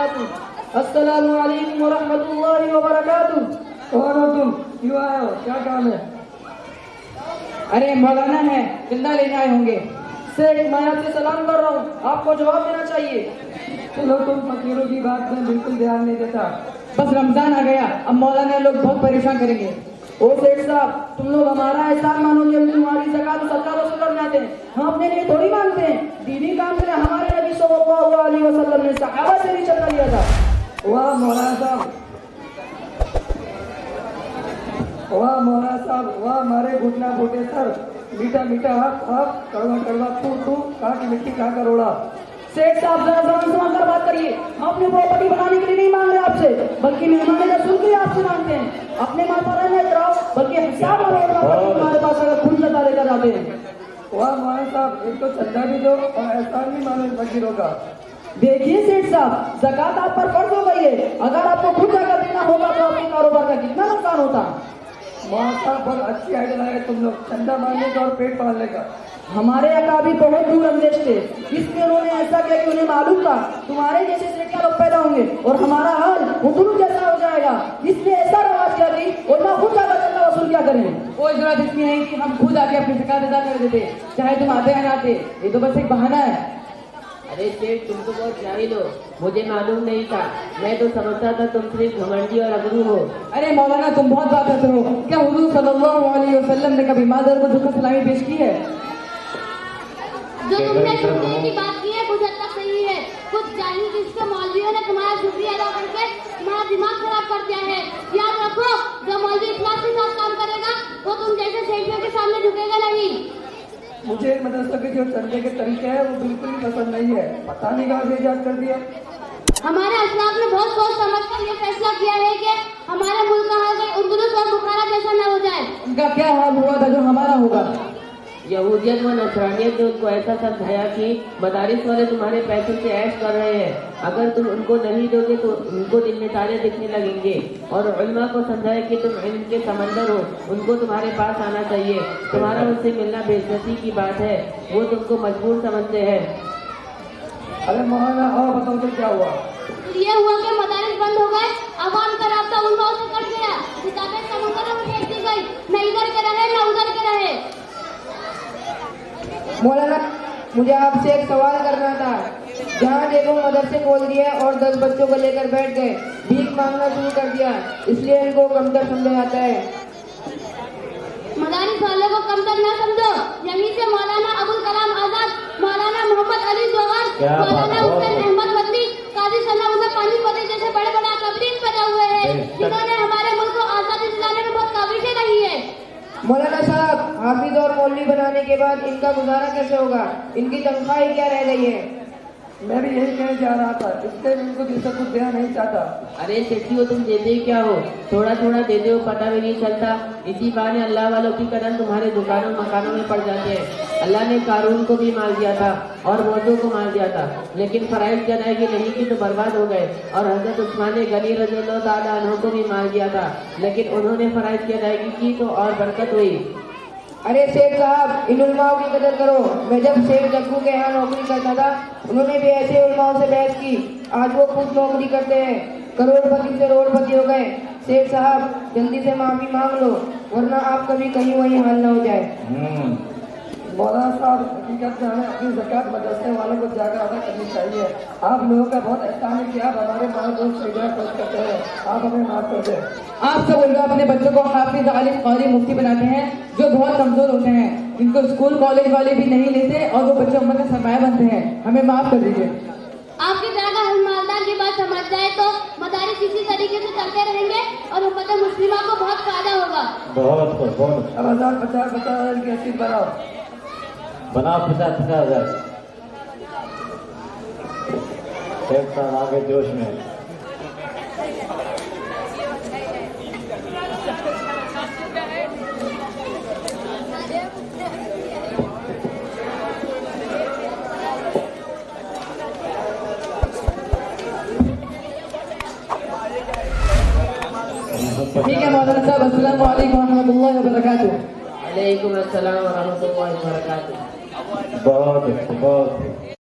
वबरकातुहू। अस्सलामु अलैकुम वरहमतुल्लाहि वबरकातुहू। कौन हो तुम, क्यों आए हो, क्या काम है? अरे मौलाना है, जिंदा लेने आए होंगे। सेठ, मैं आपसे सलाम कर रहा हूँ, आपको जवाब देना चाहिए। चलो, तुम फकीरों की बात में बिल्कुल ध्यान नहीं देता। बस रमजान आ गया, अब मौलाना लोग बहुत परेशान करेंगे। ओ सेठ साहब, तुम लोग हमारा एहसान मानो कि हम तुम्हारी ज़कात सदका वसूल करने आते हैं। हम अपने लिए थोड़ी मांगते हैं। दीनी काम के लिए हमारे नबी सल्लल्लाहु अलैहि वसल्लम ने सहाबा से भी चंदा लिया था। वाह मौलाना साहब, वाह मौलाना साहब, वाह हमारे घुटना फूटे सर। मीठा मीठा हक हक, कड़वा कड़वा फू फू, कहा की मिट्टी कहा करोड़ा। सेठ साहब, जरा समझ कर बात करिए। हम अपनी प्रॉपर्टी बनाने के लिए नहीं मांग रहे आपसे, बल्कि मेहमान रसूल के लिए आपसे मांगते हैं। अपने माल पर रहने इतराओ, बल्कि हिसाब और तुम्हारे पास अगर खुद जता लेकर जाते हैं। वाह मौलाना साहब, एक तो चंदा भी दो और एहसान भी मानो इन फकीरों का। देखिए सेठ साहब, ज़कात आप पर फर्ज हो गई है। अगर आपको खुद जाकर देना होगा तो आपके कारोबार का कितना नुकसान होता। मौलाना साहब, बहुत अच्छी आइडिया लगाए तुम लोग, चंदा मांगने का और पेट पालने का। हमारे अकाबी बहुत दूर अंदेश थे, इसलिए उन्होंने ऐसा किया कि उन्हें मालूम था तुम्हारे जैसे सेठिया लोग पैदा होंगे और हमारा हाल हुजूर जैसा हो जाएगा। इसलिए ऐसा रवाज किया कि और ना खुद जाकर चंदा वसूल क्या करें। कोई जरूरत इसकी नहीं कि हम खुद आके अपनी ज़कात अदा कर देते, चाहे तुम आते या ना आते। ये तो बस एक बहाना है। अरे सेठ, तुम तो बहुत जाहिल हो, मुझे मालूम नहीं था। मैं तो समझता था तुम सिर्फ घमंडी और अगरू हो। अरे मौलाना, तुम बहुत बात करते हो। क्या हुजूर सल्लल्लाहु अलैहि वसल्लम ने कभी मादर को झुका सलामी पेश की है? जो तुमने शुक्रिया की बात की है कुछ हद तक सही है। कुछ जाहिल किस्म मौलवियों ने तुम्हारा शुक्रिया अदा करके तुम्हारा दिमाग खराब कर दिया है। याद रखो, जो मौलवी इखलास के साथ काम करेगा वो तुम जैसे सेठियों के सामने झुकेगा नहीं। मुझे मदरसा के जो चंदे के तरीके हैं वो बिल्कुल ही पसंद नहीं है। पता नहीं कहाँ से इजाद कर दिया। हमारे अशराफ ने बहुत सोच समझ कर ये फैसला किया है कि हमारे मुल्क का हाल कहीं उर्दूस और बुखारा जैसा न हो जाए। उनका क्या हाल हुआ था जो हमारा होगा? यहूदियत व नसरानियत ने उनको ऐसा समझाया कि मदारिस वाले तुम्हारे पैसे से ऐश कर रहे हैं, अगर तुम उनको नहीं दोगे तो उनको दिन में तारे दिखने लगेंगे। और उलमा को समझाया कि तुम इल्म के समंदर हो, उनको तुम्हारे पास आना चाहिए। तुम्हारा उनसे मिलना बेइज्जती की बात है, वो तुमको मजबूर समझते हैं। अरे मौलाना, और बताओ तो क्या हुआ? ये हुआ कि मदारिस बंद हो गए, अवाम का रास्ता उलमाओं से कट गया, किताबें समुद्र में फेंक दी गई, न इधर के रहे न उधर के रहे। मौलाना, मुझे आपसे एक सवाल करना था। जहाँ देखो मदरसे खोल दिए और 10 बच्चों को लेकर बैठ गए, भीख मांगना शुरू कर दिया, इसलिए इनको कमतर समझा जाता है। मदारिस वाले को कमतर न समझो। यहीं से मौलाना अबुल कलाम आजाद, मौलाना मोहम्मद अली जौहर, मौलाना हुसैन अहमद मदनी, काजी सलाहुल्लाह पानीपती जैसे बड़े बड़े अकाबरीन पैदा हुए हैं, जिन्होंने हमारे मुल्क को आजादी दिलाने में बहुत काबिज़ें रही है। मौलाना साहब, हाफिज और मौलवी बनाने के बाद इनका गुजारा कैसे होगा? इनकी तनख्वाह क्या रह गई है? मैं भी यही कहने जा रहा था, इसलिए मैं इनको दिल से कुछ देना नहीं चाहता। अरे सेठियों, तुम देते क्या हो? थोड़ा थोड़ा देते हो, पता भी नहीं चलता। इसी बहाने अल्लाह वालों की कदम तुम्हारे दुकानों मकानों में पड़ जाते हैं। अल्लाह ने कारून को भी मार दिया था और मौतों को मार दिया था, लेकिन फराइज की अदायगी नहीं की तो बर्बाद हो गए। और हजरत उस्मान गनी रज़ियल्लाहु ताला अन्हु को भी मार दिया था, लेकिन उन्होंने फराइज की अदायगी की तो और बरकत हुई। अरे सेठ साहब, इन उलमाओं की कदर करो। मैं जब सेठ जग्गू के यहाँ नौकरी करता था, उन्होंने भी ऐसे उलमाओं से बहस की। आज वो खुद नौकरी करते हैं, करोड़पति से रोड़पति हो गए। सेठ साहब, जल्दी से माफी मांग लो, वरना आप कभी कहीं वही हाल न हो जाए। मौलाना साहब, हकीकत में हमें अपनी ज़कात मदरसे वालों को जाकर अदा करनी चाहिए। आप लोगों का बहुत एहसान है कि आप हमारे माल दोस्त से खर्च करते हैं। आप हमें माफ कर दें। आप सब उनका अपने बच्चों को हाफिज, आलिम, क़ारी, मुफ्ती बनाते हैं जो बहुत कमजोर होते हैं। इनको स्कूल कॉलेज वाले भी नहीं लेते और वो बच्चे उम्र का सरमाया बनते हैं। हमें माफ कर दीजिए। आपकी तरह का मालदार की बात समझ जाए तो मदारिस इसी तरीके से चलते रहेंगे और उम्मत मुस्लिमा को बहुत फायदा होगा। बहुत अब 50,000 की रसीद बनाओ। 50,000। एक साल आगे जोश में। ठीक है मौलाना साहब, अस्सलाम वालेकुम रहमतुल्लाहि व बरकातुहू। वालेकुम अस्सलाम व रहमतुल्लाहि व बरकातुहू। बहुत